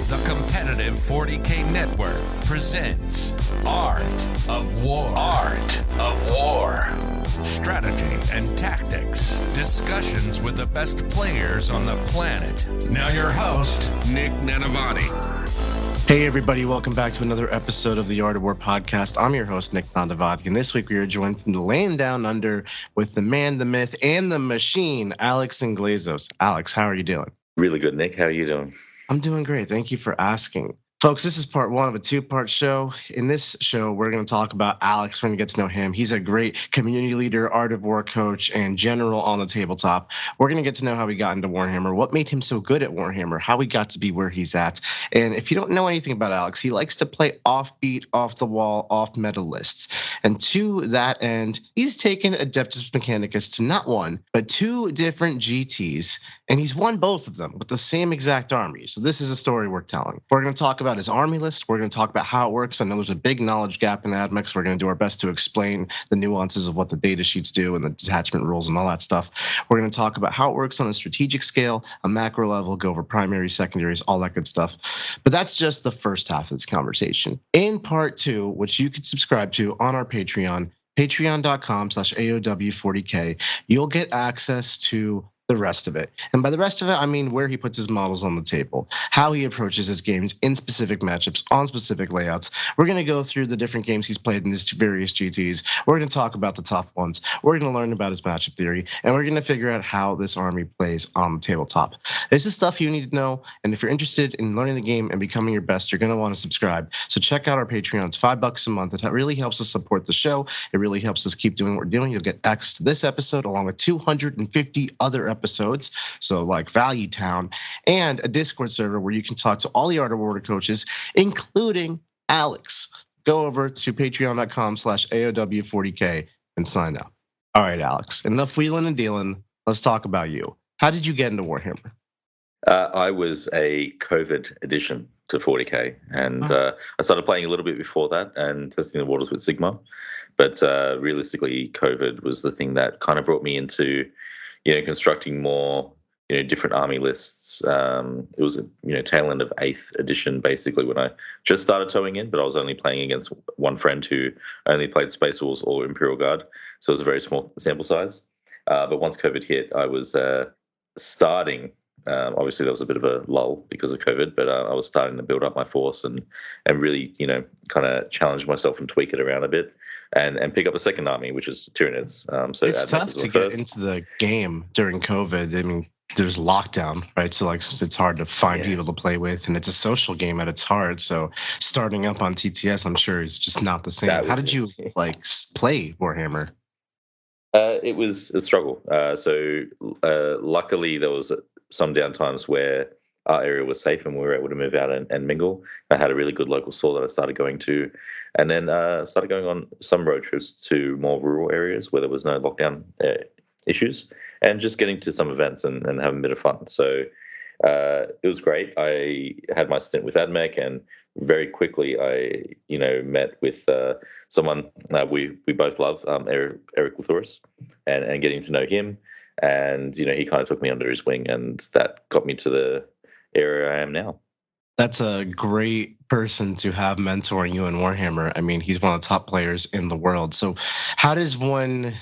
The competitive 40K network presents Art of War. Art of War. Strategy and tactics. Discussions with the best players on the planet. Now your host, Nick Nanavati. Hey everybody, welcome back to another episode of the Art of War podcast. I'm your host, Nick Nanavati, and this week we are joined from the land down under with the man, the myth, and the machine, Alex Englezos. Alex, how are you doing? Really good, Nick. How are you doing? I'm doing great. Thank you for asking. Folks, this is part one of a two-part show. In this show, we're going to talk about Alex. We're going to get to know him. He's a great community leader, Art of War coach, and general on the tabletop. We're going to get to know how he got into Warhammer, what made him so good at Warhammer, how he got to be where he's at. And if you don't know anything about Alex, he likes to play offbeat, off-the-wall, off-meta lists. And to that end, he's taken Adeptus Mechanicus to not one, but two different GTs, and he's won both of them with the same exact army. So this is a story worth telling. We're going to talk about his army list. We're going to talk about how it works. I know there's a big knowledge gap in Ad Mech, so we're going to do our best to explain the nuances of what the data sheets do and the detachment rules and all that stuff. We're going to talk about how it works on a strategic scale, a macro level, go over primaries, secondaries, all that good stuff. But that's just the first half of this conversation. In part two, which you can subscribe to on our Patreon, patreon.com/AOW40K, you'll get access to the rest of it. And by the rest of it, I mean where he puts his models on the table, how he approaches his games in specific matchups, on specific layouts. We're going to go through the different games he's played in his various GTs. We're going to talk about the tough ones. We're going to learn about his matchup theory, and we're going to figure out how this army plays on the tabletop. This is stuff you need to know, and if you're interested in learning the game and becoming your best, you're going to want to subscribe. So check out our Patreon. It's $5 a month. It really helps us support the show. It really helps us keep doing what we're doing. You'll get access to this episode along with 250 other episodes, so like Value Town, and a Discord server where you can talk to all the Art of War coaches, including Alex. Go over to patreon.com/AOW40K and sign up. All right, Alex, enough wheeling and dealing. Let's talk about you. How did you get into Warhammer? I was a COVID addition to 40K, and I started playing a little bit before that and testing the waters with Sigma. But realistically, COVID was the thing that kind of brought me into constructing more, different army lists. It was, tail end of 8th edition, basically, when I just started towing in, but I was only playing against one friend who only played Space Wolves or Imperial Guard. So it was a very small sample size. But once COVID hit, I was starting, obviously there was a bit of a lull because of COVID, but I was starting to build up my force and really, kind of challenge myself and tweak it around a bit. And pick up a second army, which is Tyranids. So it's tough to get into the game during COVID. I mean, there's lockdown, right? So it's hard to find people to play with, and it's a social game at its heart. So starting up on TTS, I'm sure, is just not the same. How did you play Warhammer? It was a struggle. Luckily, there was some downtimes where our area was safe and we were able to move out and mingle. I had a really good local store that I started going to, and then started going on some road trips to more rural areas where there was no lockdown issues, and just getting to some events and having a bit of fun. So it was great. I had my stint with Ad Mech, and very quickly I met with someone we both love, Eric Lathuris, and getting to know him, and he kind of took me under his wing, and that got me to the area I am now. That's a great person to have mentoring you in Warhammer. I mean, he's one of the top players in the world. So how does one,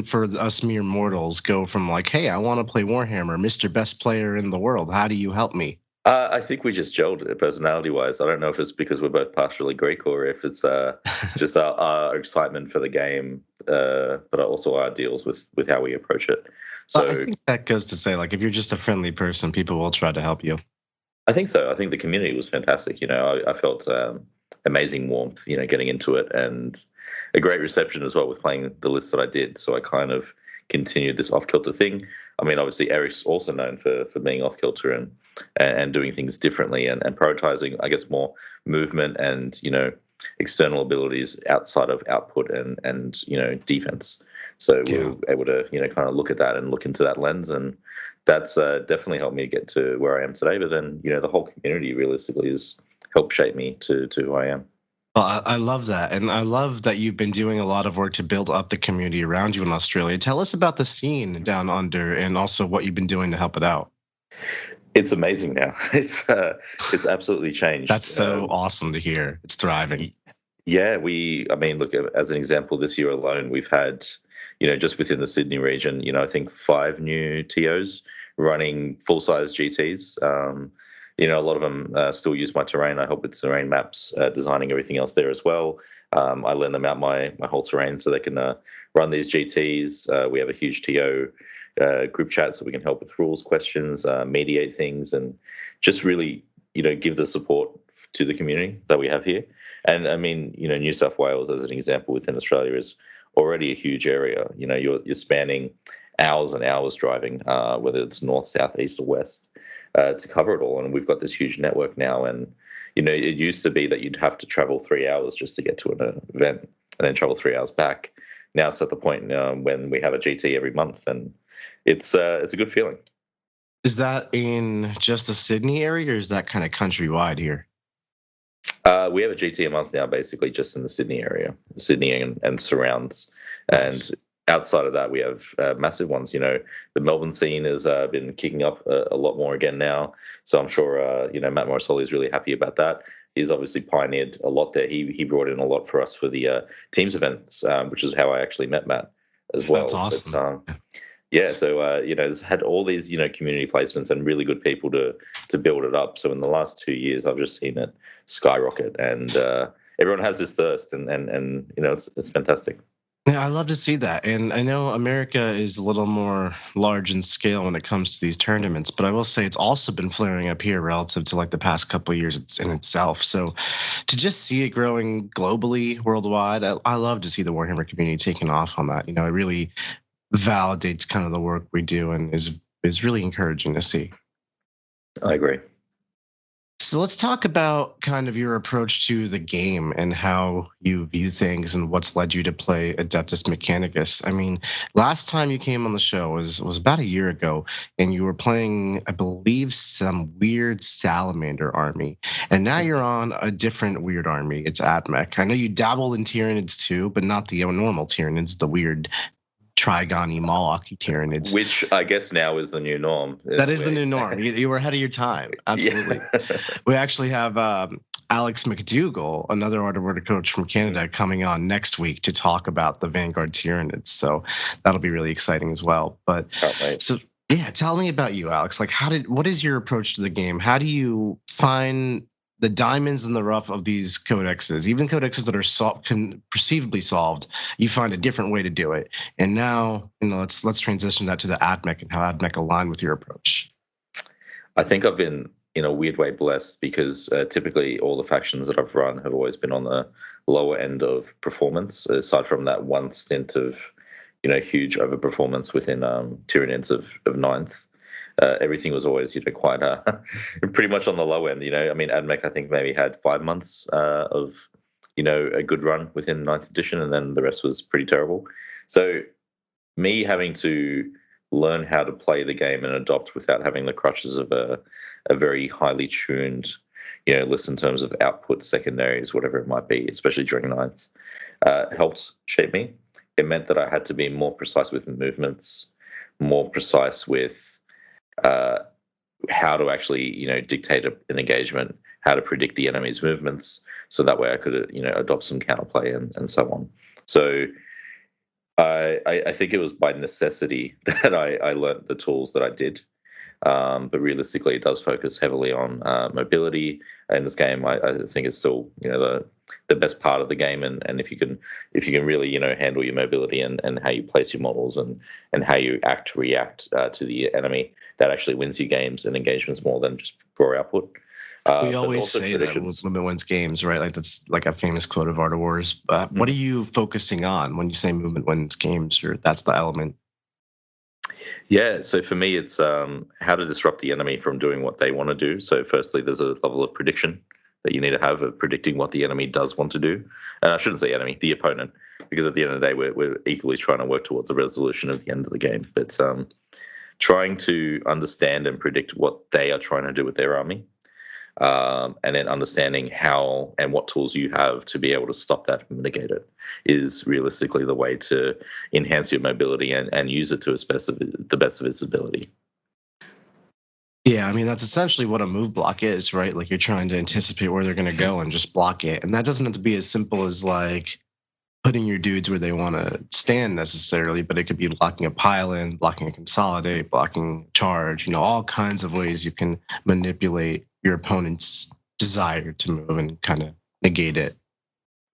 for us mere mortals, go from like, hey, I want to play Warhammer, Mr. Best Player in the world? How do you help me? I think we just gelled personality-wise. I don't know if it's because we're both partially Greek or if it's just our excitement for the game, but also our deals with how we approach it. So I think that goes to say, like, if you're just a friendly person, people will try to help you. I think so. I think the community was fantastic. I felt amazing warmth, getting into it, and a great reception as well with playing the list that I did. So I kind of continued this off-kilter thing. I mean, obviously, Eric's also known for being off-kilter and doing things differently and prioritizing, I guess, more movement and, external abilities outside of output and defense. So we were able to, kind of look at that and look into that lens, and that's definitely helped me get to where I am today. But then, the whole community realistically has helped shape me to who I am. Well, I love that. And I love that you've been doing a lot of work to build up the community around you in Australia. Tell us about the scene down under and also what you've been doing to help it out. It's amazing now. It's absolutely changed. That's so awesome to hear. It's thriving. Yeah, I mean, look, as an example, this year alone, we've had, just within the Sydney region, I think 5 new TOs running full-size GTs. A lot of them still use my terrain. I help with terrain maps, designing everything else there as well. I lend them out my whole terrain so they can run these GTs. We have a huge TO group chat so we can help with rules questions, mediate things, and just really, give the support to the community that we have here. And I mean, New South Wales, as an example, within Australia, is already a huge area. You're spanning hours and hours driving, whether it's north, south, east, or west, to cover it all. And we've got this huge network now. And it used to be that you'd have to travel 3 hours just to get to an event, and then travel 3 hours back. Now it's at the point when we have a GT every month, and it's a good feeling. Is that in just the Sydney area, or is that kind of countrywide here? We have a GT a month now, basically just in the Sydney area, Sydney and surrounds. Nice. And outside of that, we have massive ones. The Melbourne scene has been kicking up a lot more again now. So I'm sure, Matt Morrisoli is really happy about that. He's obviously pioneered a lot there. He brought in a lot for us for the Teams events, which is how I actually met Matt as well. That's awesome. But, yeah, so it's had all these community placements and really good people to build it up. So in the last 2 years, I've just seen it skyrocket, and everyone has this thirst, and it's fantastic. Yeah, I love to see that. And I know America is a little more large in scale when it comes to these tournaments, but I will say it's also been flaring up here relative to like the past couple of years in itself. So to just see it growing globally, worldwide, I love to see the Warhammer community taking off on that. It really validates kind of the work we do, and is really encouraging to see. I agree. So let's talk about kind of your approach to the game and how you view things and what's led you to play Adeptus Mechanicus. I mean, last time you came on the show was about a year ago, and you were playing, I believe, some weird salamander army. And now you're on a different weird army. It's Ad Mech. I know you dabble in Tyranids too, but not the normal Tyranids, the weird Trigony Moloch Tyranids. Which I guess now is the new norm. That is the new norm. You were ahead of your time. Absolutely. Yeah. We actually have Alex McDougall, another Order coach from Canada, coming on next week to talk about the Vanguard Tyranids. So that'll be really exciting as well. But so yeah, tell me about you, Alex. Like, what is your approach to the game? How do you find the diamonds in the rough of these codexes, even codexes that are perceivably solved? You find a different way to do it. And now, let's transition that to the Ad Mech and how Ad Mech align with your approach. I think I've been in a weird way blessed because typically all the factions that I've run have always been on the lower end of performance, aside from that one stint of, huge overperformance within Tyranids of 9th. Everything was always, quite pretty much on the low end. I mean, Ad Mech, I think, maybe had 5 months of, a good run within 9th edition, and then the rest was pretty terrible. So me having to learn how to play the game and adopt without having the crutches of a very highly tuned, list in terms of output, secondaries, whatever it might be, especially during 9th, helped shape me. It meant that I had to be more precise with movements, more precise with how to actually, dictate an engagement, how to predict the enemy's movements, so that way I could, adopt some counterplay and so on. So I think it was by necessity that I learned the tools that I did. But realistically, it does focus heavily on mobility in this game. I think it's still, the best part of the game. And if you can really, handle your mobility and how you place your models and how you react to the enemy, that actually wins you games and engagements more than just raw output. We always say that movement wins games, right? Like that's like a famous quote of Art of Wars. What are you focusing on when you say movement wins games, or that's the element? Yeah, so for me, it's how to disrupt the enemy from doing what they want to do. So firstly, there's a level of prediction that you need to have of predicting what the enemy does want to do. And I shouldn't say enemy, the opponent, because at the end of the day, we're equally trying to work towards the resolution of the end of the game. But trying to understand and predict what they are trying to do with their army, and then understanding how and what tools you have to be able to stop that and mitigate it is realistically the way to enhance your mobility and use it to the best of its ability. Yeah, I mean, that's essentially what a move block is, right? Like you're trying to anticipate where they're going to go and just block it. And that doesn't have to be as simple as like putting your dudes where they want to stand necessarily, but it could be blocking a pile in, blocking a consolidate, blocking charge, all kinds of ways you can manipulate your opponent's desire to move and kind of negate it.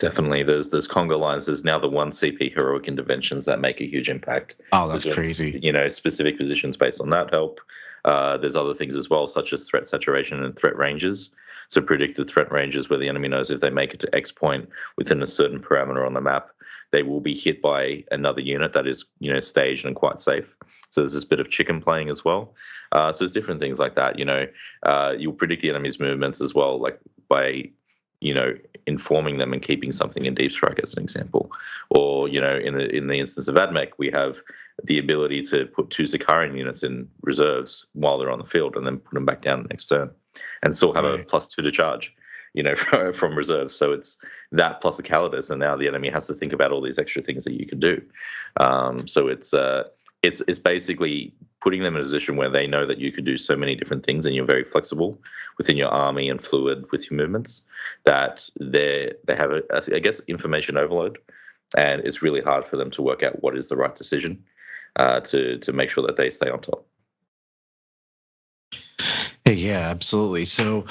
Definitely. There's Congo lines. There's now the 1 CP heroic interventions that make a huge impact. Oh, that's crazy. Specific positions based on that help. There's other things as well, such as threat saturation and threat ranges. So predicted threat ranges where the enemy knows if they make it to X point within a certain parameter on the map, they will be hit by another unit that is, staged and quite safe. So there's this bit of chicken playing as well. So there's different things like that. You'll predict the enemy's movements as well, like by informing them and keeping something in deep strike as an example. Or, in the instance of Ad Mech, we have the ability to put 2 Skitarii units in reserves while they're on the field and then put them back down the next turn and still have a +2 to charge, from reserves. So it's that plus a Calidus, and now the enemy has to think about all these extra things that you can do. So it's basically putting them in a position where they know that you can do so many different things and you're very flexible within your army and fluid with your movements that they have, I guess, information overload, and it's really hard for them to work out what is the right decision to make sure that they stay on top. Yeah, absolutely. So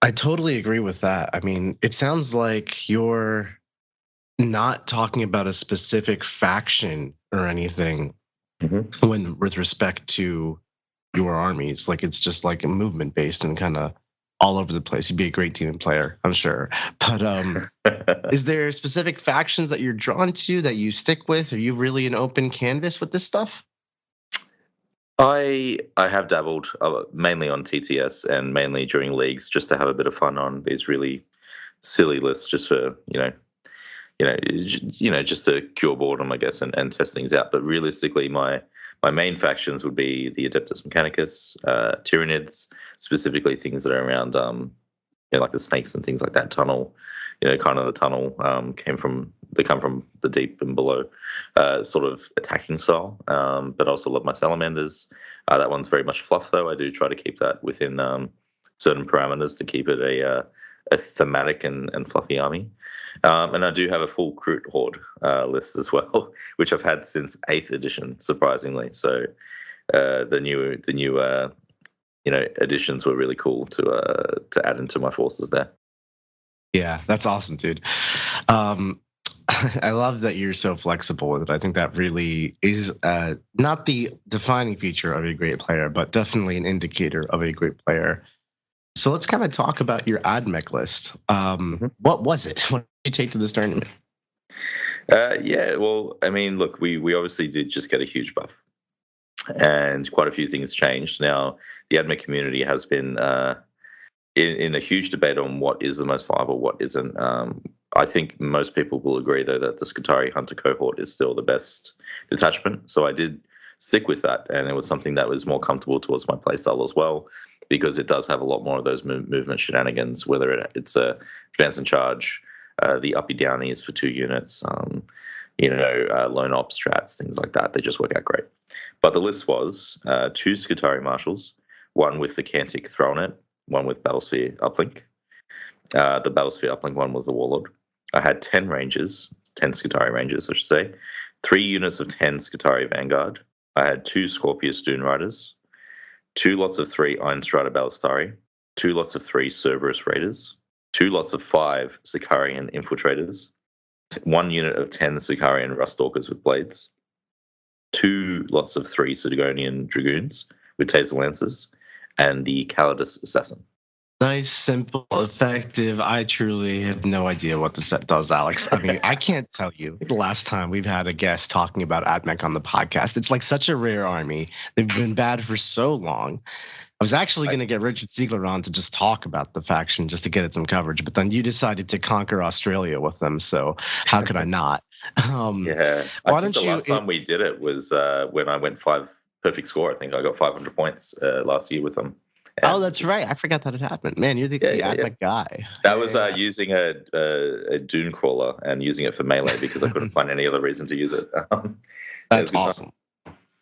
I totally agree with that. I mean, it sounds like you're not talking about a specific faction or anything when with respect to your armies. Like it's just like a movement based and kind of all over the place. You'd be a great demon player, I'm sure. But is there specific factions that you're drawn to that you stick with? Are you really an open canvas with this stuff? I have dabbled mainly on TTS and mainly during leagues just to have a bit of fun on these really silly lists, just for just to cure boredom, I guess, and test things out. But realistically, my main factions would be the Adeptus Mechanicus, Tyranids, specifically things that are around like the snakes and things like that. Tunnel, kind of the tunnel come from the deep and below, sort of attacking style. But I also love my salamanders. That one's very much fluff, though. I do try to keep that within certain parameters to keep it a thematic and fluffy army. And I do have a full Kroot Horde list as well, which I've had since 8th edition, surprisingly. So the new additions were really cool to add into my forces there. Yeah, that's awesome, dude. I love that you're so flexible with it. I think that really is not the defining feature of a great player, but definitely an indicator of a great player. So let's kind of talk about your Ad Mech list. What was it? What did you take to this tournament? Yeah, well, I mean, look, we obviously did just get a huge buff, and quite a few things changed. Now, the Ad Mech community has been in a huge debate on what is the most viable, what isn't. I think most people will agree, though, that the Skitarii Hunter cohort is still the best detachment. So I did stick with that, and it was something that was more comfortable towards my playstyle as well, because it does have a lot more of those movement shenanigans, whether it's a advance and charge, the uppy downies for 2 units, lone ops strats, things like that. They just work out great. But the list was 2 Skitarii Marshals, one with the Cantic Thrallnet, one with Battlesphere Uplink. The Battlesphere Uplink one was the Warlord. I had 10 Skitarii Rangers, I should say, 3 units of 10 Skitarii Vanguard. I had 2 Scorpius Dune Riders, 2 lots of 3 Ironstrider Ballistarii, 2 lots of 3 Cerberus Raiders, 2 lots of 5 Sicarian Infiltrators, 1 unit of 10 Sicarian Ruststalkers with blades, 2 lots of 3 Sidonian Dragoons with Taser Lancers, and the Calidus Assassin. Nice, simple, effective. I truly have no idea what the set does, Alex. I mean, I can't tell you the last time we've had a guest talking about Ad Mech on the podcast. It's like such a rare army. They've been bad for so long. I was actually going to get Richard Siegler on to just talk about the faction just to get it some coverage, but then you decided to conquer Australia with them, so how could I not? Yeah. I think the last time we did it was when I went 5 perfect score. I think I got 500 points last year with them. Oh, that's right. I forgot that it happened. Man, you're the Ad Mech guy. That was using a Dune Crawler and using it for melee because I couldn't find any other reason to use it. That's awesome.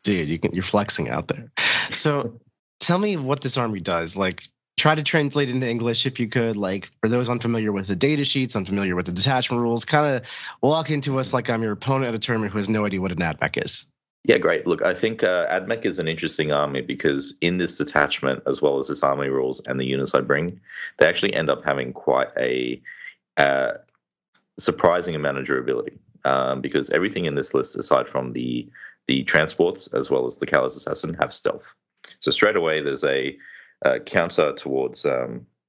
Dude, you're flexing out there. So tell me what this army does. Like, try to translate into English if you could. Like, for those unfamiliar with the data sheets, unfamiliar with the detachment rules, kind of walk into us like I'm your opponent at a tournament who has no idea what an Ad Mech is. Yeah, great. Look, I think Ad Mech is an interesting army because in this detachment, as well as this army rules and the units I bring, they actually end up having quite a surprising amount of durability. Because everything in this list, aside from the transports as well as the Callous Assassin, have stealth. So straight away, there's a counter towards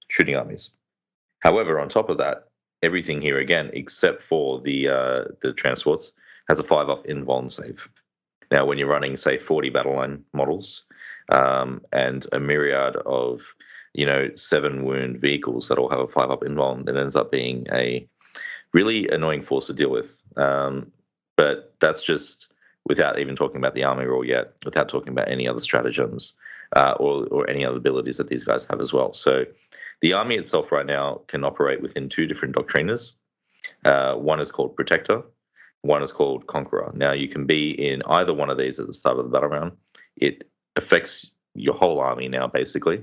shooting armies. However, on top of that, everything here again, except for the transports, has a 5-up invuln save. Now, when you're running, say, 40 BATTLELINE models and a myriad of 7 wound vehicles that all have a 5-up invuln, it ends up being a really annoying force to deal with. But that's just without even talking about the army rule yet, without talking about any other stratagems or any other abilities that these guys have as well. So the army itself right now can operate within 2 different doctriners. One is called Protector. One is called Conqueror. Now, you can be in either one of these at the start of the battle round. It affects your whole army now, basically.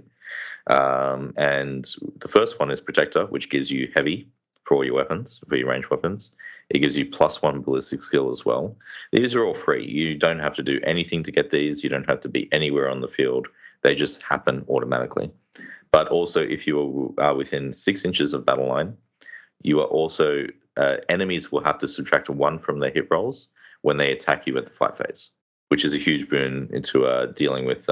And the first one is Protector, which gives you heavy for all your weapons, for your ranged weapons. It gives you +1 ballistic skill as well. These are all free. You don't have to do anything to get these. You don't have to be anywhere on the field. They just happen automatically. But also, if you are within 6 inches of battle line, you are also enemies will have to subtract 1 from their hit rolls when they attack you at the fight phase, which is a huge boon into dealing with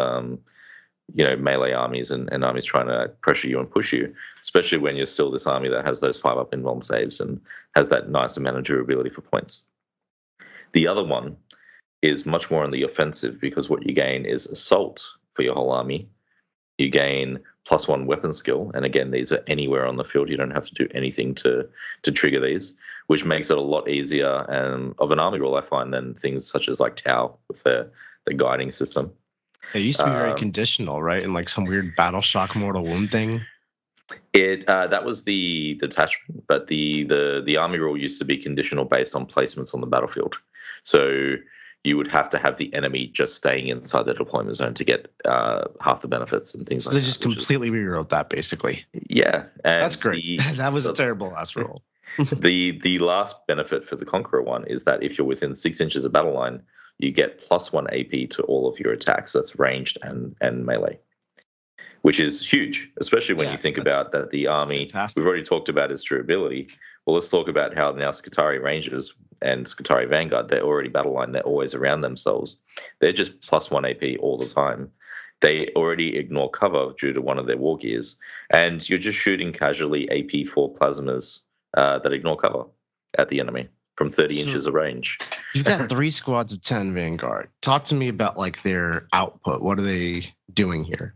melee armies and armies trying to pressure you and push you, especially when you're still this army that has those 5-up invuln saves and has that nice amount of durability for points. The other one is much more on the offensive because what you gain is assault for your whole army. You gain +1 weapon skill, and again, these are anywhere on the field. You don't have to do anything to trigger these, which makes it a lot easier of an army rule, I find, than things such as like Tau with the guiding system. It used to be very conditional, right? And like some weird battle shock mortal wound thing. That was the detachment, but the army rule used to be conditional based on placements on the battlefield. So you would have to have the enemy just staying inside the deployment zone to get half the benefits and things like that. So they just completely rewrote that, basically. Yeah. And that's great. That was a terrible last roll. The last benefit for the Conqueror one is that if you're within 6 inches of battle line, you get +1 AP to all of your attacks. That's ranged and melee, which is huge, especially when you think about that the army, we've already talked about its durability. Well, let's talk about how now Skitarii Rangers and Skitarii Vanguard, they're already battle line. They're always around themselves. They're just +1 AP all the time. They already ignore cover due to one of their war gears. And you're just shooting casually AP4 plasmas that ignore cover at the enemy from 30 inches of range. You've got 3 squads of 10 Vanguard. Talk to me about like their output. What are they doing here?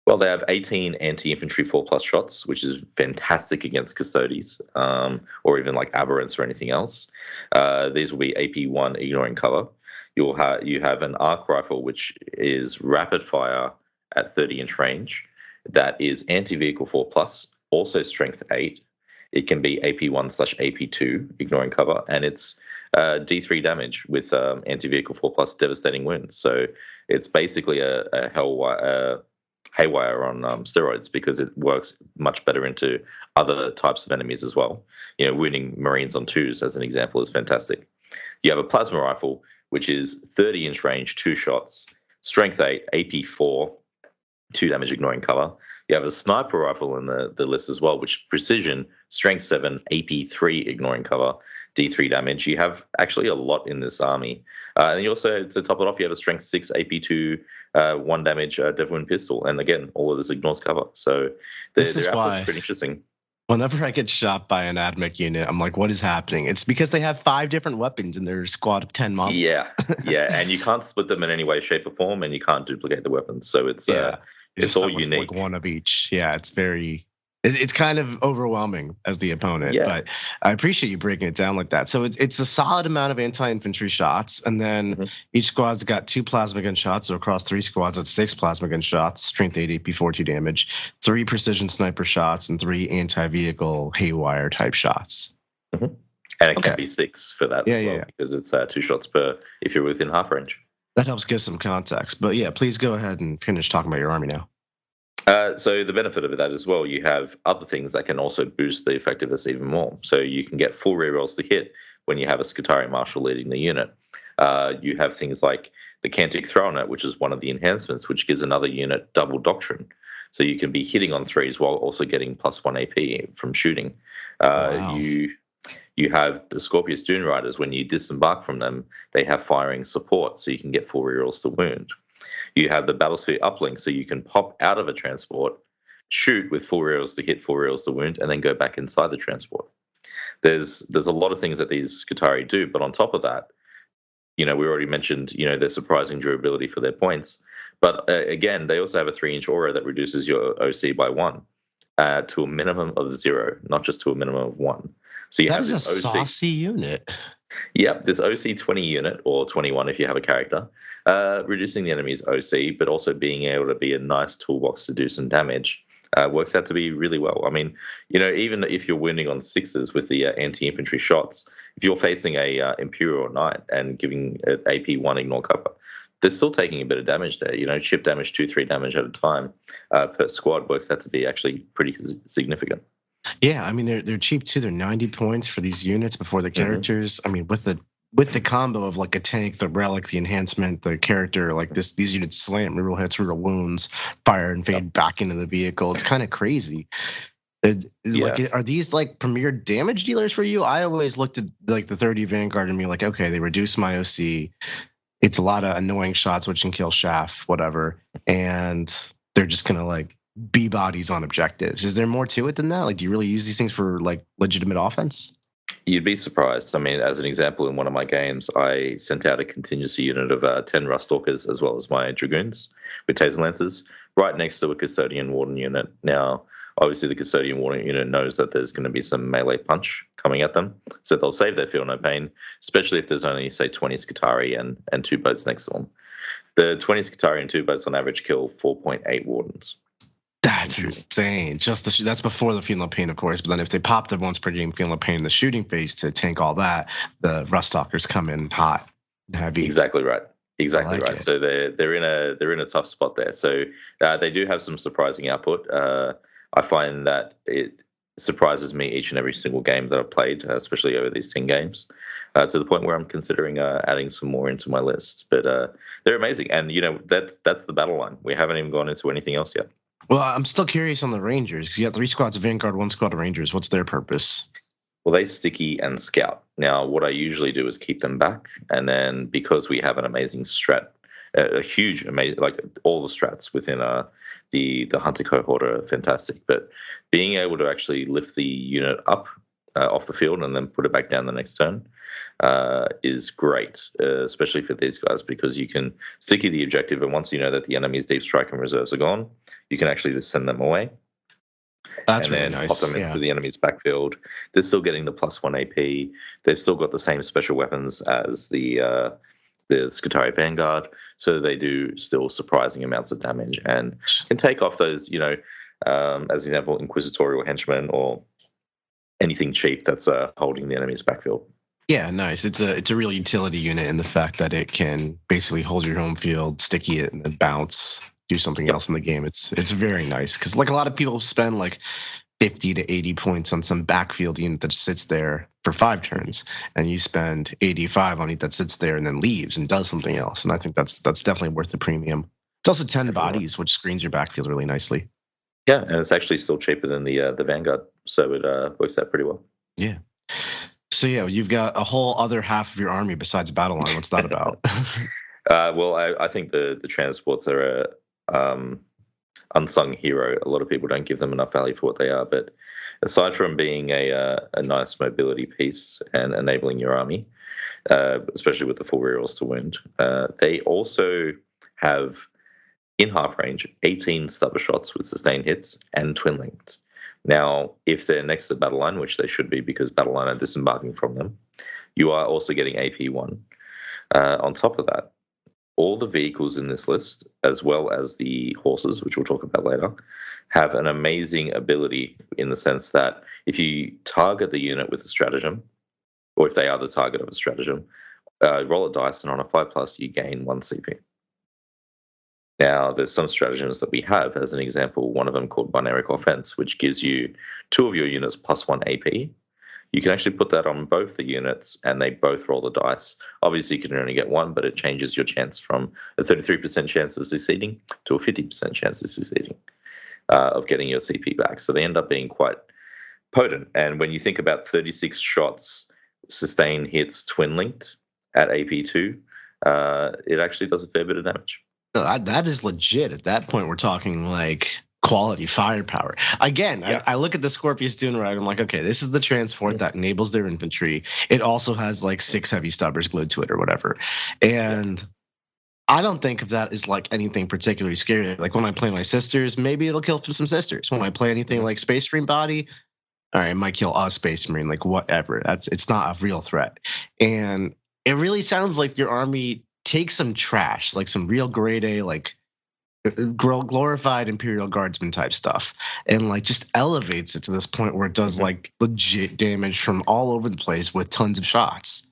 Well, they have 18 anti-infantry 4+ shots, which is fantastic against Custodes, or even like Aberrants or anything else. These will be AP1 ignoring cover. You have an arc rifle, which is rapid fire at 30-inch range. That is anti-vehicle 4+, also strength 8. It can be AP1/AP2 ignoring cover, and it's D3 damage with anti-vehicle 4+ devastating wounds. So it's basically a haywire on steroids because it works much better into other types of enemies as well. Wounding Marines on 2s, as an example, is fantastic. You have a plasma rifle, which is 30-inch range, 2 shots, strength 8, AP4, 2 damage ignoring cover. You have a sniper rifle in the list as well, which is precision, strength 7, AP3 ignoring cover, D3 damage. You have actually a lot in this army. And you also, to top it off, you have a strength 6, AP2, 1 damage Dev Wound pistol. And again, all of this ignores cover. So their output's pretty interesting. Whenever I get shot by an Ad Mech unit, I'm like, what is happening? It's because they have 5 different weapons in their squad of 10 models. Yeah, and you can't split them in any way, shape, or form, and you can't duplicate the weapons. So it's all unique. Like one of each. Yeah, it's kind of overwhelming as the opponent, but I appreciate you breaking it down like that. So it's a solid amount of anti-infantry shots, and then each squad's got 2 plasma gun shots, so across 3 squads, that's 6 plasma gun shots, strength 8, AP4, 2 damage, 3 precision sniper shots, and 3 anti-vehicle haywire type shots. And it can be 6 for that as well, because it's 2 shots per if you're within half range. That helps give some context. But yeah, please go ahead and finish talking about your army now. So the benefit of that as well, you have other things that can also boost the effectiveness even more. So you can get full rerolls to hit when you have a Skitarii Marshal leading the unit. You have things like the Cantic Thrallnet, which is one of the enhancements, which gives another unit double doctrine. So you can be hitting on 3s while also getting +1 AP from shooting. Wow. You have the Scorpius Dune Riders. When you disembark from them, they have firing support, so you can get full rerolls to wound. You have the Battlesphere Uplink, so you can pop out of a transport, shoot with full rerolls to hit, full rerolls to wound, and then go back inside the transport. There's a lot of things that these Skitarii do, but on top of that, we already mentioned, their surprising durability for their points. But again, they also have a 3-inch aura that reduces your OC by 1 to a minimum of 0, not just to a minimum of 1. So that is a saucy unit. Yep, this OC 20 unit, or 21 if you have a character, reducing the enemy's OC, but also being able to be a nice toolbox to do some damage, works out to be really well. I mean, even if you're wounding on 6s with the anti-infantry shots, if you're facing a Imperial Knight and giving it AP 1 ignore cover, they're still taking a bit of damage there. Chip damage, 2-3 damage at a time per squad works out to be actually pretty significant. Yeah, I mean they're cheap too. They're 90 points for these units before the characters. I mean, with the combo of like a tank, the relic, the enhancement, the character, like these units slam, reroll hits, reroll wounds, fire and fade back into the vehicle. It's kind of crazy. Like, are these like premier damage dealers for you? I always looked at like the 30 Vanguard and be like, okay, they reduce my OC. It's a lot of annoying shots which can kill Shaft, whatever, and they're just gonna like be bodies on objectives. Is there more to it than that? Like, do you really use these things for like legitimate offense? You'd be surprised. I mean, as an example, in one of my games, I sent out a contingency unit of 10 Rustalkers as well as my Dragoons with Taser Lancers right next to a Custodian Warden unit. Now, obviously, the Custodian Warden unit knows that there's going to be some melee punch coming at them, so they'll save their feel no pain, especially if there's only, say, 20 Skitarii and 2 boats next to them. The 20 Skitarii and 2 boats on average kill 4.8 Wardens. That's insane. Just that's before the Feel No Pain, of course. But then if they pop the once per game Feel No Pain in the shooting phase to tank all that, the Rustalkers come in hot, heavy. Exactly right. Exactly like right. it. So they're in a tough spot there. So they do have some surprising output. I find that it surprises me each and every single game that I've played, especially over these 10 games, to the point where I'm considering adding some more into my list. But they're amazing, and that's the battle line. We haven't even gone into anything else yet. Well, I'm still curious on the Rangers because you got 3 squads of Vanguard, 1 squad of Rangers. What's their purpose? Well, they sticky and scout. Now, what I usually do is keep them back, and then because we have an amazing strat, a huge, amazing, like all the strats within the Hunter cohort are fantastic. But being able to actually lift the unit up off the field and then put it back down the next turn is great, especially for these guys, because you can sticky the objective, and once you know that the enemy's deep strike and reserves are gone, you can actually just send them away. That's and really then nice. pop them into the enemy's backfield. They're still getting the +1 AP. They've still got the same special weapons as the Skitarii Vanguard, so they do still surprising amounts of damage and can take off those, as an example, Inquisitorial Henchmen or anything cheap that's holding the enemy's backfield. Yeah, nice. It's a real utility unit in the fact that it can basically hold your home field, sticky it, and then bounce, do something else in the game. It's very nice because like a lot of people spend like 50 to 80 points on some backfield unit that sits there for 5 turns, and you spend 85 on it that sits there and then leaves and does something else. And I think that's definitely worth the premium. It's also 10 bodies, which screens your backfield really nicely. Yeah, and it's actually still cheaper than the Vanguard, so it works out pretty well. Yeah. So yeah, you've got a whole other half of your army besides BATTLELINE. What's that about? Well, I think the transports are a unsung hero. A lot of people don't give them enough value for what they are. But aside from being a nice mobility piece and enabling your army, especially with the full rerolls to wound, they also have in half range 18 stubber shots with sustained hits and twin linked. Now, if they're next to BATTLELINE, which they should be because BATTLELINE are disembarking from them, you are also getting AP1. On top of that, all the vehicles in this list, as well as the horses, which we'll talk about later, have an amazing ability in the sense that if you target the unit with a stratagem, or if they are the target of a stratagem, roll a dice, and on a 5+, you gain 1 CP. Now, there's some stratagems that we have, as an example, one of them called Binaric Offense, which gives you 2 of your units plus 1 AP. You can actually put that on both the units, and they both roll the dice. Obviously, you can only get 1, but it changes your chance from a 33% chance of succeeding to a 50% chance of succeeding, of getting your CP back. So they end up being quite potent. And when you think about 36 shots, sustain hits, twin-linked at AP2, it actually does a fair bit of damage. That is legit. At that point, we're talking like quality firepower. Again, yeah. I look at the Scorpius Dune Ride. I'm like, okay, this is the transport that enables their infantry. It also has like 6 heavy stubbers glued to it or whatever. And I don't think of that as like anything particularly scary. Like when I play my sisters, maybe it'll kill some sisters. When I play anything like Space Marine Body, all right, it might kill a Space Marine, like whatever. It's not a real threat. And it really sounds like your army takes some trash, like some real grade A, like glorified Imperial Guardsman type stuff, and like just elevates it to this point where it does like legit damage from all over the place with tons of shots.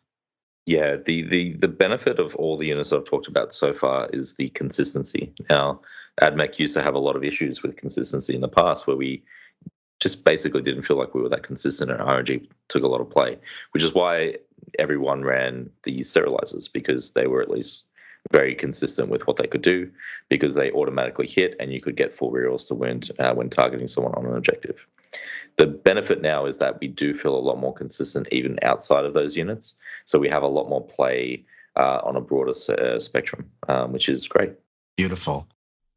Yeah, the benefit of all the units I've talked about so far is the consistency. Now, Ad Mech used to have a lot of issues with consistency in the past, where we just basically didn't feel like we were that consistent, and RNG took a lot of play, which is why everyone ran the sterilizers, because they were at least very consistent with what they could do, because they automatically hit and you could get full rerolls to wound when targeting someone on an objective. The benefit now is that we do feel a lot more consistent even outside of those units, so we have a lot more play on a broader spectrum, which is great. Beautiful.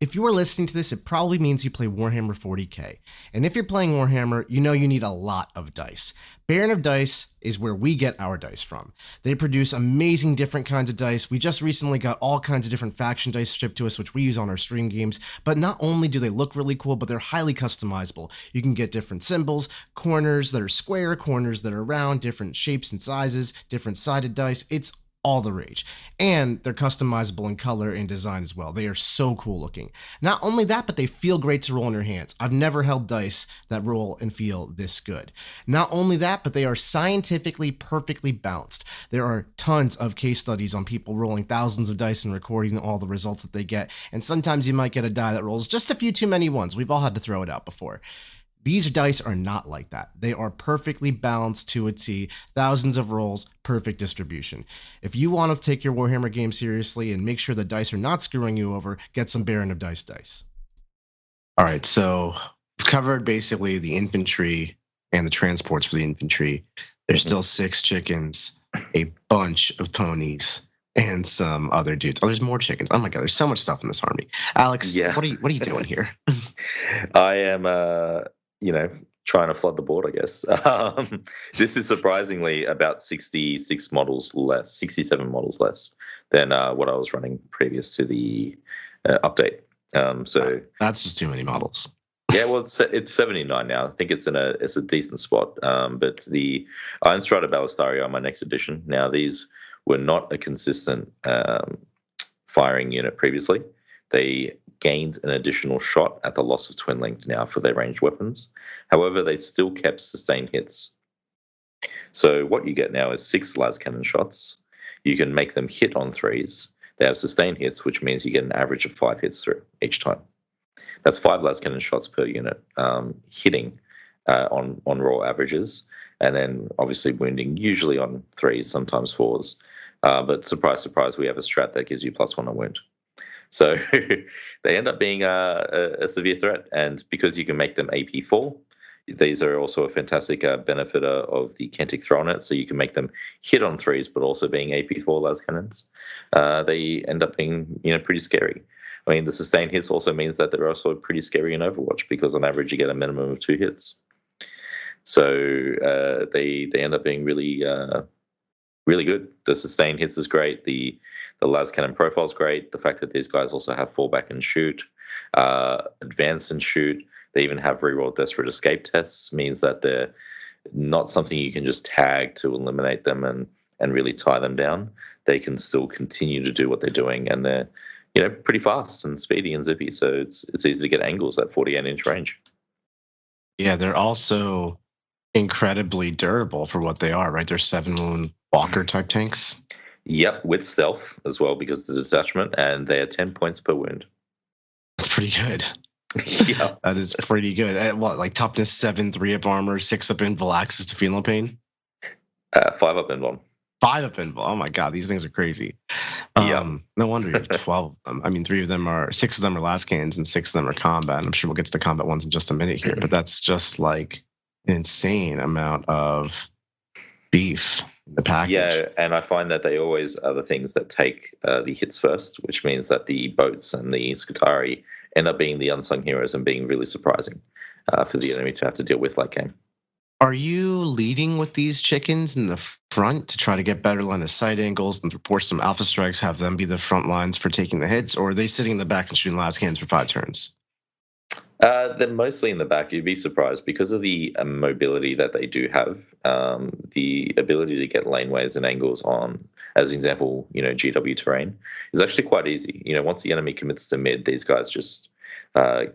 If you are listening to this, it probably means you play Warhammer 40k. And if you're playing Warhammer, you know you need a lot of dice. Baron of Dice is where we get our dice from. They produce amazing different kinds of dice. We just recently got all kinds of different faction dice shipped to us, which we use on our stream games. But not only do they look really cool, but they're highly customizable. You can get different symbols, corners that are square, corners that are round, different shapes and sizes, different sided dice. It's all the rage. And they're customizable in color and design as well. They are so cool looking. Not only that, but they feel great to roll in your hands. I've never held dice that roll and feel this good. Not only that, but they are scientifically perfectly balanced. There are tons of case studies on people rolling thousands of dice and recording all the results that they get. And sometimes you might get a die that rolls just a few too many ones. We've all had to throw it out before. These dice are not like that. They are perfectly balanced to a T, thousands of rolls, perfect distribution. If you want to take your Warhammer game seriously and make sure the dice are not screwing you over, get some Baron of dice. All right, so we've covered basically the infantry and the transports for the infantry. There's still 6 chickens, a bunch of ponies, and some other dudes. Oh, there's more chickens. Oh my God, there's so much stuff in this army. Alex, what are you doing here? I am trying to flood the board, I guess. This is surprisingly about 67 models less than what I was running previous to the update. So that's just too many models. Yeah, well, it's 79 now. I think it's a decent spot. But the Ironstrider Ballistarii are my next edition. Now, these were not a consistent firing unit previously. They gained an additional shot at the loss of twin linked now for their ranged weapons. However, they still kept sustained hits. So what you get now is 6 las cannon shots. You can make them hit on 3s. They have sustained hits, which means you get an average of 5 hits through each time. That's 5 las cannon shots per unit, hitting on raw averages, and then obviously wounding, usually on 3s, sometimes 4s. But surprise, surprise, we have a strat that gives you +1 on wound. So they end up being a severe threat, and because you can make them AP4, these are also a fantastic benefit of the Cantic Thrallnet, so you can make them hit on 3s, but also being AP4 las cannons. They end up being pretty scary. I mean, the sustained hits also means that they're also pretty scary in Overwatch, because on average you get a minimum of 2 hits. So they end up being really good. The sustained hits is great. The las cannon profile is great. The fact that these guys also have fallback and shoot, advance and shoot. They even have reroll desperate escape tests, means that they're not something you can just tag to eliminate them and really tie them down. They can still continue to do what they're doing, and they're pretty fast and speedy and zippy. So it's easy to get angles at 48-inch range. Yeah, they're also incredibly durable for what they are, right? They're 7-wound walker type tanks. Yep, with stealth as well because of the detachment, and they are 10 points per wound. That's pretty good. Yeah. That is pretty good. At what, like toughness 7, 3 up armor, 6 up invul, access to Phenol Pain? 5 up invul. 5 up invul. Oh my god, these things are crazy. Yeah. No wonder you have 12 of them. I mean, 6 of them are last cans and 6 of them are combat. I'm sure we'll get to the combat ones in just a minute here, but that's just like an insane amount of beef in the package. Yeah, and I find that they always are the things that take the hits first, which means that the boats and the Skitarii end up being the unsung heroes and being really surprising for the enemy to have to deal with late game. Are you leading with these chickens in the front to try to get better line of sight angles and force some alpha strikes, have them be the front lines for taking the hits, or are they sitting in the back and shooting last cans for 5 turns? They're mostly in the back. You'd be surprised because of the mobility that they do have. The ability to get laneways and angles on, as an example, GW terrain is actually quite easy. Once the enemy commits to mid, these guys just, are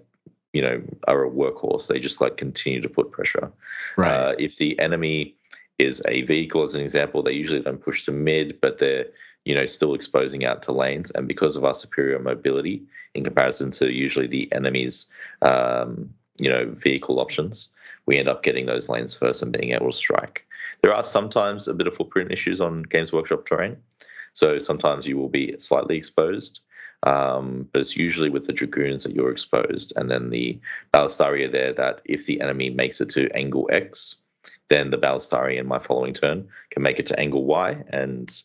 a workhorse. They just continue to put pressure. Right. If the enemy is a vehicle, as an example, they usually don't push to mid, but they're still exposing out to lanes. And because of our superior mobility in comparison to usually the enemy's, vehicle options, we end up getting those lanes first and being able to strike. There are sometimes a bit of footprint issues on Games Workshop terrain. So sometimes you will be slightly exposed, but it's usually with the Dragoons that you're exposed. And then the Ballistarii are there that if the enemy makes it to angle X, then the Ballistarii in my following turn can make it to angle Y and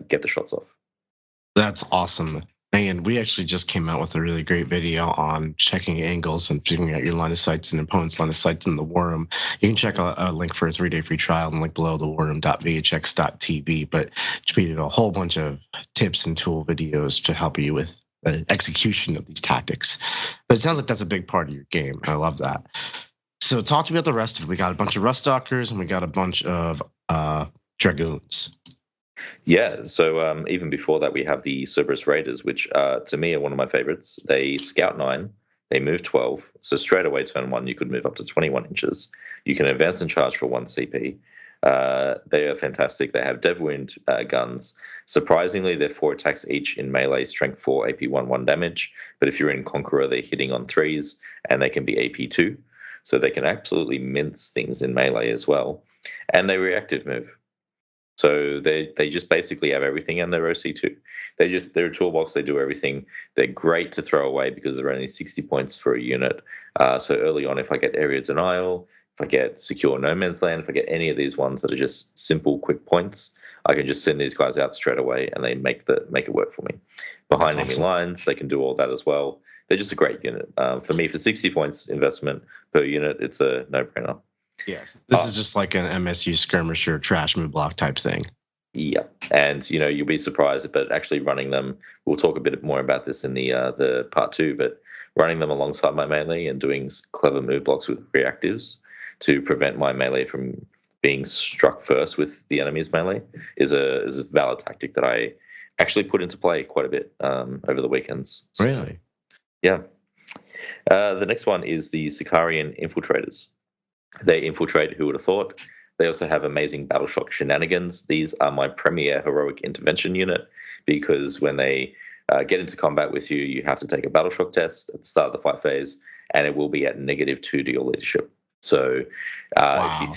get the shots off. That's awesome. And we actually just came out with a really great video on checking angles and figuring out your line of sights and opponent's line of sights in the War Room. You can check a link for a 3-day free trial and link below, the warroom.vhx.tv. But we did a whole bunch of tips and tool videos to help you with the execution of these tactics. But it sounds like that's a big part of your game. I love that. So talk to me about the rest of it. We got a bunch of Ruststalkers and we got a bunch of Dragoons. Yeah, so even before that, we have the Cerberus Raiders, which to me are one of my favorites. They scout 9, they move 12. So straight away, turn 1, you could move up to 21 inches. You can advance and charge for 1 CP. They are fantastic. They have Dev Wound guns. Surprisingly, they're 4 attacks each in melee, strength 4, AP 1 damage. But if you're in Conqueror, they're hitting on 3s, and they can be AP 2. So they can absolutely mince things in melee as well. And they reactive move. So they just basically have everything, and they're OC2. They're a toolbox. They do everything. They're great to throw away because they're only 60 points for a unit. So early on, if I get Area Denial, if I get Secure No Man's Land, if I get any of these ones that are just simple, quick points, I can just send these guys out straight away, and they make it work for me. Behind enemy lines, they can do all that as well. They're just a great unit. For me, for 60 points investment per unit, it's a no-brainer. Yes, this is just like an MSU skirmisher trash move block type thing. Yeah, and you'll be surprised, but actually running them, we'll talk a bit more about this in the part 2. But running them alongside my melee and doing clever move blocks with reactives to prevent my melee from being struck first with the enemy's melee is a valid tactic that I actually put into play quite a bit over the weekends. So, really? Yeah. The next one is the Skitarii Infiltrators. They infiltrate, who would have thought. They also have amazing battle shock shenanigans. These are my premier heroic intervention unit because when they get into combat with you, you have to take a battle shock test at the start of the fight phase, and it will be at -2 to your leadership. So wow. if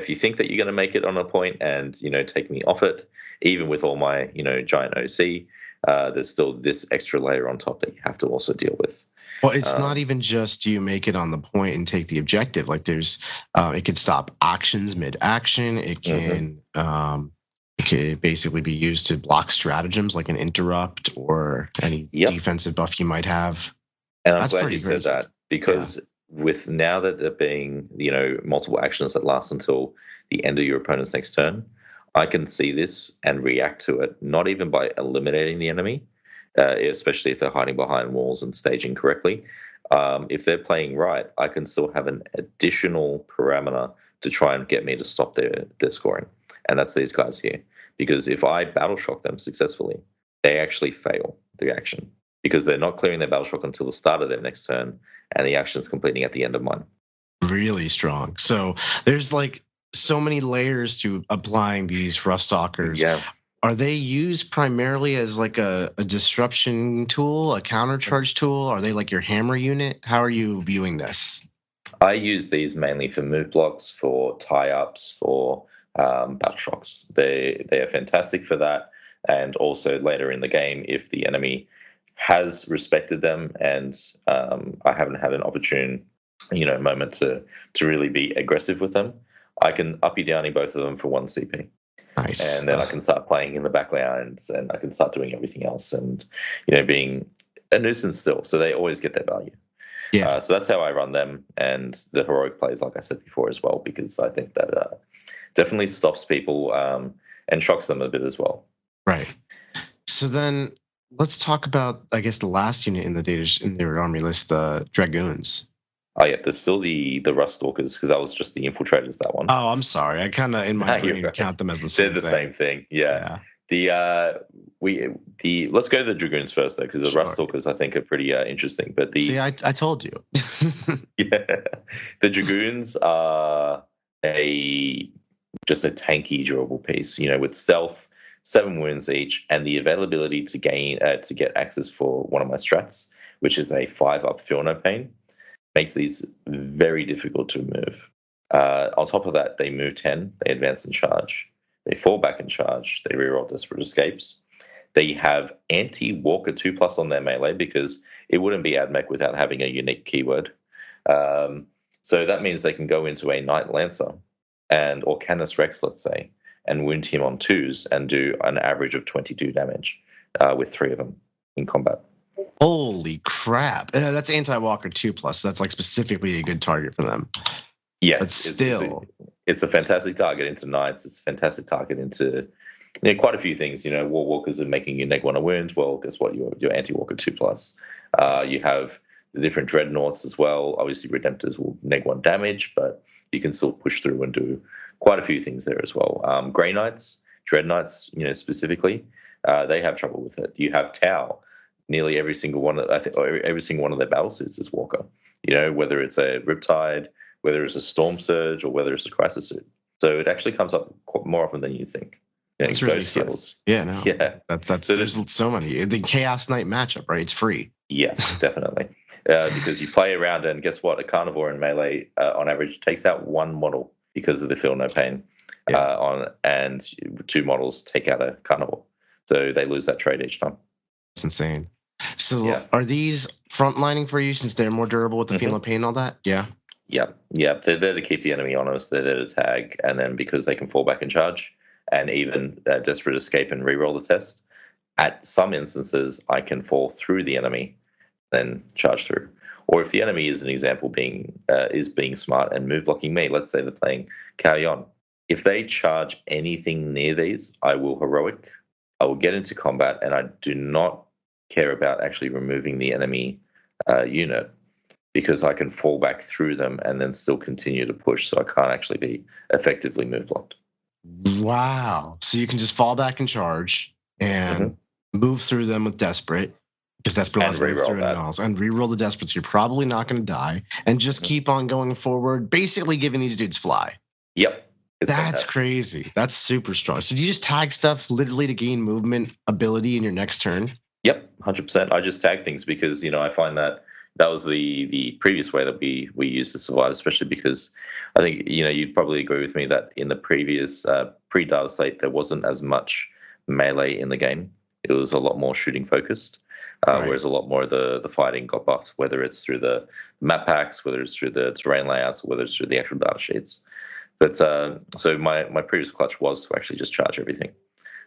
you think that you're going to make it on a point and take me off it, even with all my giant OC, there's still this extra layer on top that you have to also deal with. Well, it's not even just you make it on the point and take the objective. Like there's, it can stop actions mid-action. It can, it can basically be used to block stratagems like an interrupt or any defensive buff you might have. And I'm glad you said that because with now that there being multiple actions that last until the end of your opponent's next turn, I can see this and react to it, not even by eliminating the enemy, especially if they're hiding behind walls and staging correctly. If they're playing right, I can still have an additional parameter to try and get me to stop their scoring. And that's these guys here. Because if I battle shock them successfully, they actually fail the action because they're not clearing their battle shock until the start of their next turn, and the action's completing at the end of mine. Really strong. So there's so many layers to applying these Ruststalkers. Yeah. Are they used primarily as like a disruption tool, a countercharge tool? Are they like your hammer unit? How are you viewing this? I use these mainly for move blocks, for tie-ups, for battle shocks. They are fantastic for that, and also later in the game, if the enemy has respected them, and I haven't had an opportune, moment to really be aggressive with them, I can uppy downy both of them for 1 CP. Nice. And then I can start playing in the backlines, and I can start doing everything else, and being a nuisance still. So they always get their value. Yeah. So that's how I run them, and the heroic plays, like I said before, as well, because I think that definitely stops people and shocks them a bit as well. Right. So then let's talk about, I guess, the last unit in their army list, the Dragoons. Oh yeah, there's still the Rust Stalkers, because that was just the infiltrators, that one. Oh, I'm sorry. I kind of in my brain count them as the same thing. They're the same thing. Yeah. Let's go to the Dragoons first, though, because the Rust Stalkers I think are pretty interesting. But I told you. Yeah, the Dragoons are just a tanky, durable piece. With stealth, 7 wounds each, and the availability to get access for one of my strats, which is a 5-up Feel No Pain, makes these very difficult to move. On top of that, they move 10, they advance and charge, they fall back and charge, they reroll Desperate Escapes. They have anti-walker 2+ on their melee, because it wouldn't be Ad Mech without having a unique keyword. So that means they can go into a Knight Lancer or Canis Rex, let's say, and wound him on 2s and do an average of 22 damage with 3 of them in combat. Holy crap. That's anti-walker 2+. That's like specifically a good target for them. Yes. But still. It's a fantastic target into Knights. It's a fantastic target into quite a few things. War Walkers are making you neg 1 a wound. Well, guess what? You're anti-walker 2+. You have the different Dreadnoughts as well. Obviously, Redemptors will neg 1 damage, but you can still push through and do quite a few things there as well. Grey Knights, Dread Knights, specifically, they have trouble with it. You have Tau. Nearly every single one of their battle suits is Walker. Whether it's a Riptide, whether it's a Storm Surge, or whether it's a Crisis suit. So it actually comes up more often than you think. That's really skills. Yeah, no. Yeah, that's there's so many. The Chaos Knight matchup, right? It's free. Yeah, definitely. Because you play around, and guess what? A Carnivore in melee, on average, takes out 1 model because of the Feel No Pain. And 2 models take out a Carnivore, so they lose that trade each time. That's insane. So Are these frontlining for you since they're more durable with the Feel No Pain and all that? Yeah. Yeah. They're there to keep the enemy honest. They're there to tag, and then because they can fall back and charge, and even Desperate Escape and reroll the test. At some instances, I can fall through the enemy, then charge through. Or if the enemy is an example being smart and move blocking me, let's say they're playing Kauyon. If they charge anything near these, I will heroic. I will get into combat, and I do not care about actually removing the enemy unit, because I can fall back through them and then still continue to push, so I can't actually be effectively move blocked. Wow. So you can just fall back and charge and move through them with Desperate, because Desperate allows you to move through animals, and reroll the Desperate, so you're probably not going to die, and just keep on going forward, basically giving these dudes fly. Yep. That's fantastic. Crazy. That's super strong. So do you just tag stuff literally to gain movement ability in your next turn? Yep, 100%. I just tag things because, I find that was the previous way that we used to survive, especially because I think, you'd probably agree with me that in the previous pre-data slate, there wasn't as much melee in the game. It was a lot more shooting focused, whereas a lot more of the fighting got buffed, whether it's through the map packs, whether it's through the terrain layouts, whether it's through the actual data sheets. But so my previous clutch was to actually just charge everything.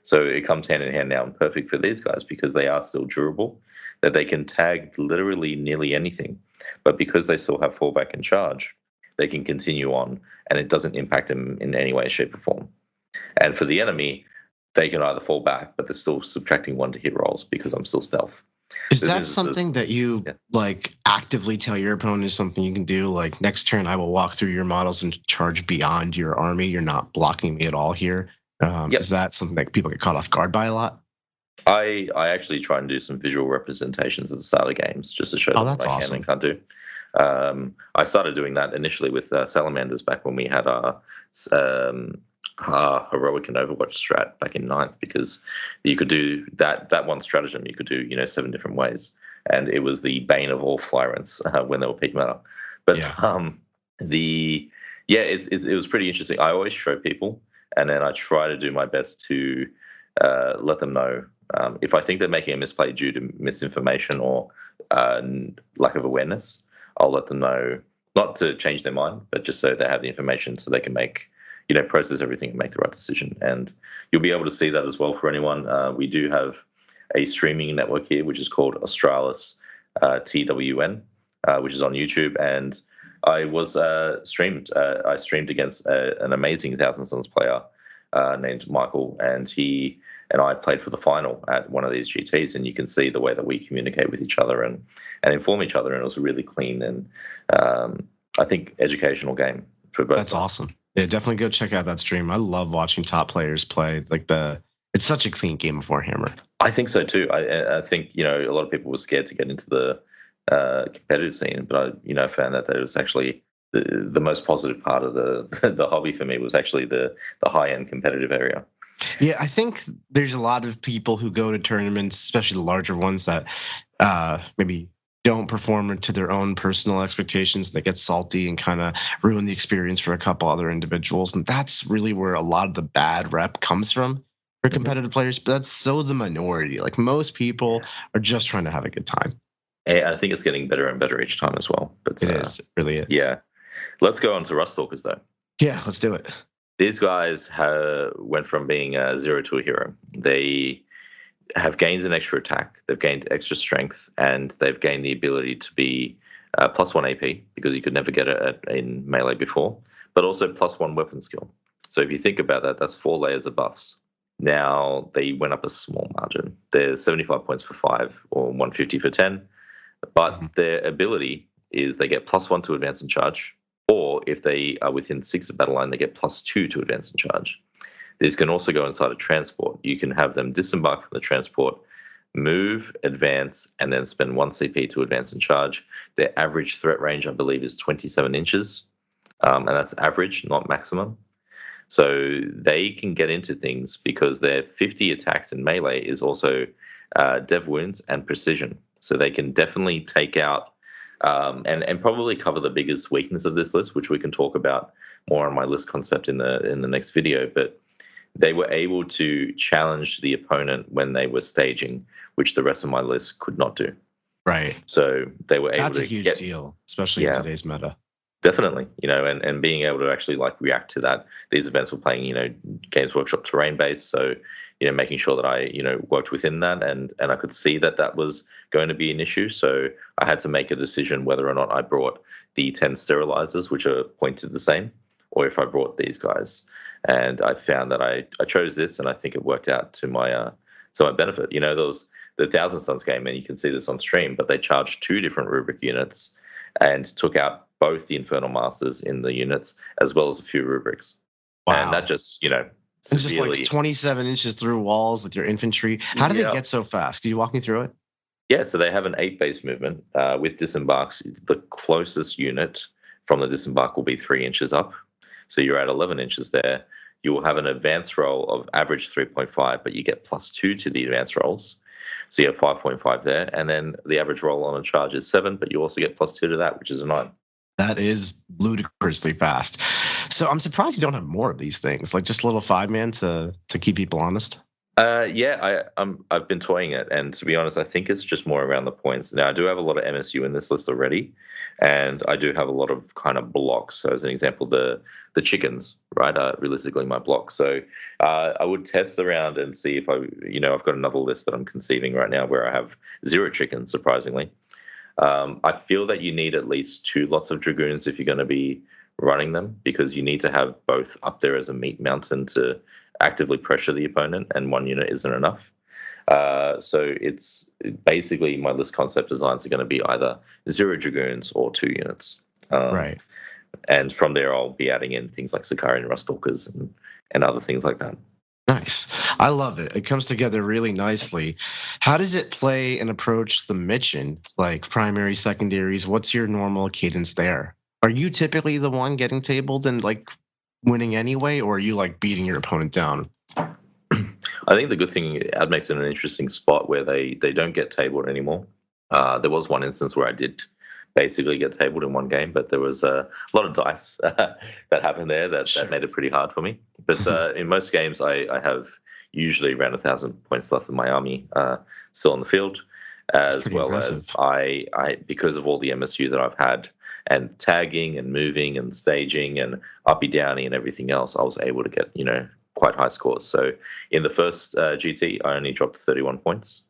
So it comes hand in hand now and perfect for these guys because they are still durable, that they can tag literally nearly anything. But because they still have fallback and charge, they can continue on and it doesn't impact them in any way, shape, or form. And for the enemy, they can either fall back, but they're still subtracting 1 to hit rolls because I'm still stealth. Is that something that you actively tell your opponent is something you can do? Like, next turn, I will walk through your models and charge beyond your army. You're not blocking me at all here. Is that something that people get caught off guard by a lot? I actually try and do some visual representations at the start of games just to show them what I can and can't do. I started doing that initially with Salamanders back when we had our heroic and Overwatch strat back in 9th, because you could do that one stratagem. You could do 7 different ways, and it was the bane of all flyrants when they were peak meta. But it was pretty interesting. I always show people, and then I try to do my best to let them know if I think they're making a misplay due to misinformation or lack of awareness. I'll let them know, not to change their mind, but just so they have the information so they can make, process everything and make the right decision. And you'll be able to see that as well for anyone. We do have a streaming network here, which is called Australis TWN, which is on YouTube. And I was streamed against an amazing Thousand Suns player named Michael, and he and I played for the final at one of these GTs, and you can see the way that we communicate with each other and inform each other, and it was a really clean and I think educational game for both. That's awesome. Yeah, definitely go check out that stream. I love watching top players play. It's such a clean game of Warhammer. I think so too. I think a lot of people were scared to get into the competitive scene, but I found that it was actually the most positive part of the hobby for me was actually the high end competitive area. Yeah, I think there's a lot of people who go to tournaments, especially the larger ones, that maybe don't perform to their own personal expectations. They get salty and kind of ruin the experience for a couple other individuals. And that's really where a lot of the bad rep comes from for competitive players. But that's so the minority. Like, most people are just trying to have a good time. And I think it's getting better and better each time as well. But it is. It really is. Yeah. Let's go on to Ruststalkers, though. Yeah, let's do it. These guys went from being a 0 to a hero. They have gained an extra attack, they've gained extra strength, and they've gained the ability to be +1 AP, because you could never get it in melee before, but also +1 weapon skill. So if you think about that, that's 4 layers of buffs. Now they went up a small margin. They're 75 points for 5 or 150 for 10, but their ability is they get +1 to advance and charge, or if they are within 6 of battle line, they get +2 to advance and charge. These can also go inside a transport. You can have them disembark from the transport, move, advance, and then spend 1 CP to advance and charge. Their average threat range, I believe, is 27 inches, and that's average, not maximum. So they can get into things because their 50 attacks in melee is also dev wounds and precision. So they can definitely take out and probably cover the biggest weakness of this list, which we can talk about more on my list concept in the next video. But they were able to challenge the opponent when they were staging, which the rest of my list could not do. Right. So they were able to. That's a huge deal, especially in today's meta. Definitely, and being able to actually react to that. These events were playing, Games Workshop terrain based, so making sure that I worked within that, and I could see that was going to be an issue. So I had to make a decision whether or not I brought the 10 sterilizers, which are pointed the same, or if I brought these guys. And I found that I chose this, and I think it worked out to my benefit. There was the Thousand Suns game, and you can see this on stream, but they charged 2 different rubric units and took out both the Infernal Masters in the units, as well as a few rubrics. Wow. And that just, severely... And just like 27 inches through walls with your infantry. How did they get so fast? Can you walk me through it? Yeah, so they have an 8 base movement with disembarks. The closest unit from the disembark will be 3 inches up. So you're at 11 inches there. You will have an advance roll of average 3.5, but you get +2 to the advance rolls. So you have 5.5 there. And then the average roll on a charge is 7, but you also get +2 to that, which is a 9. That is ludicrously fast. So I'm surprised you don't have more of these things, like just a little 5-man to keep people honest. I've been toying it, and to be honest, I think it's just more around the points. Now, I do have a lot of MSU in this list already, and I do have a lot of kind of blocks. So, as an example, the chickens, right, are realistically my block. So, I would test around and see if I've got another list that I'm conceiving right now where I have 0 chickens, surprisingly. I feel that you need at least 2 lots of Dragoons if you're going to be running them, because you need to have both up there as a meat mountain to actively pressure the opponent, and 1 unit isn't enough. So it's basically my list concept designs are going to be either 0 Dragoons or 2 units. Right. And from there, I'll be adding in things like Skitarii and Ruststalkers and other things like that. Nice. I love it. It comes together really nicely. How does it play and approach the mission, like primary, secondaries? What's your normal cadence there? Are you typically the one getting tabled and winning anyway, or are you like beating your opponent down? I think the good thing, Ad Mech's in an interesting spot where they don't get tabled anymore. There was one instance where I did basically get tabled in one game, but there was a lot of dice that happened there that made it pretty hard for me. But in most games, I have usually around 1,000 points left in my army still on the field, as well impressive. As I because of all the MSU that I've had and tagging and moving and staging and uppy downy and everything else, I was able to get quite high scores. So in the first GT, I only dropped 31 points.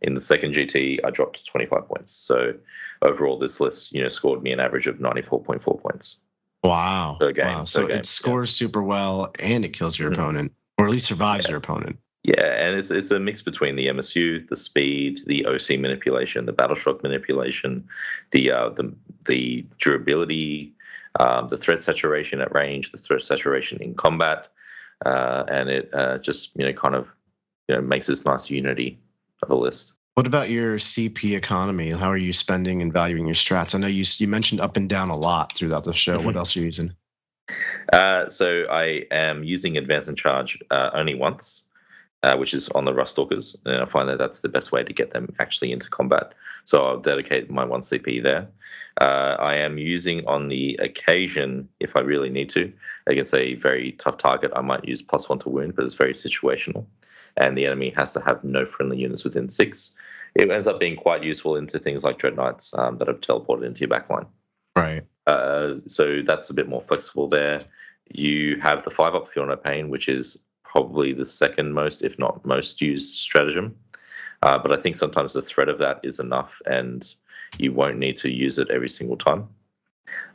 In the second GT, I dropped 25 points. So overall, this list, scored me an average of 94.4 points. Wow. Per game. Wow. So it scores super well and it kills your opponent, or at least survives your opponent. Yeah, and it's a mix between the MSU, the speed, the OC manipulation, the battle shock manipulation, the durability, the threat saturation at range, the threat saturation in combat, and it just makes this nice unity of a list. What about your CP economy? How are you spending and valuing your strats? I know you mentioned up and down a lot throughout the show. What else are you using? So I am using Advance and Charge only once, which is on the Ruststalkers, and I find that that's the best way to get them actually into combat. So I'll dedicate my 1 CP there. I am using on the occasion, if I really need to, against a very tough target, I might use +1 to wound, but it's very situational. And the enemy has to have no friendly units within 6. It ends up being quite useful into things like Dreadknights that have teleported into your backline. Right. So that's a bit more flexible there. You have the 5-up Feel No Pain, which is probably the second most, if not most, used stratagem. But I think sometimes the threat of that is enough and you won't need to use it every single time.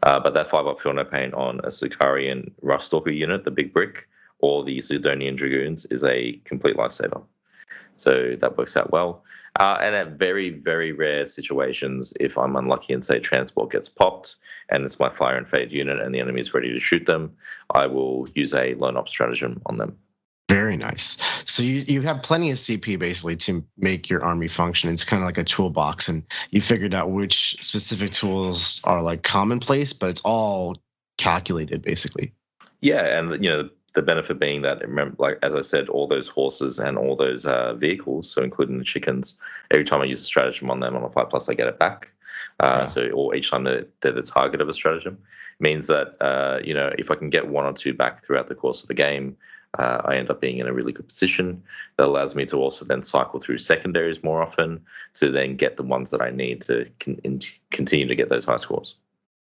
But that 5-up Feel No Pain on a Skitarii and Ruststalker unit, the big brick, or the Sidonian Dragoons is a complete lifesaver. So that works out well. And at very, very rare situations, if I'm unlucky and say transport gets popped and it's my Fire and Fade unit and the enemy is ready to shoot them, I will use a lone op stratagem on them. Very nice. So you have plenty of CP basically to make your army function. It's kind of like a toolbox, and you figured out which specific tools are like commonplace, but it's all calculated basically. Yeah, and the benefit being that, remember, like as I said, all those horses and all those vehicles, so including the chickens, every time I use a stratagem on them on a 5+, I get it back. Or each time they're the target of a stratagem, means that if I can get 1 or 2 back throughout the course of the game, I end up being in a really good position. That allows me to also then cycle through secondaries more often to then get the ones that I need to continue to get those high scores.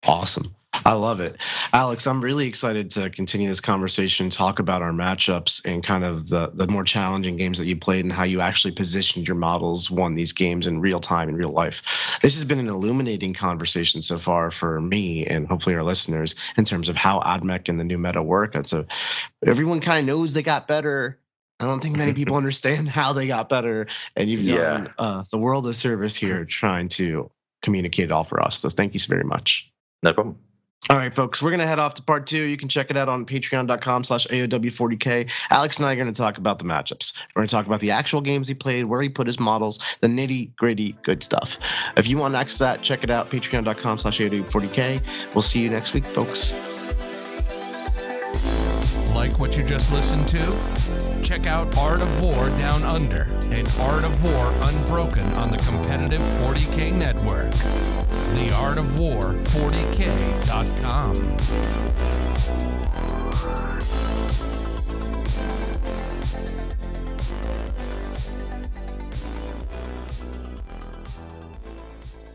Awesome. I love it. Alex, I'm really excited to continue this conversation, talk about our matchups and kind of the more challenging games that you played and how you actually positioned your models, won these games in real time, in real life. This has been an illuminating conversation so far for me and hopefully our listeners in terms of how Ad Mech and the new meta work. Everyone kind of knows they got better. I don't think many people understand how they got better. And you've done the world of service here trying to communicate it all for us. So thank you so very much. No problem. All right, folks, we're going to head off to part 2. You can check it out on patreon.com/AOW40K. Alex and I are going to talk about the matchups. We're going to talk about the actual games he played, where he put his models, the nitty-gritty good stuff. If you want access to that, check it out, patreon.com/AOW40K. We'll see you next week, folks. Like what you just listened to? Check out Art of War Down Under and Art of War Unbroken on the competitive 40K network. theartofwar40k.com.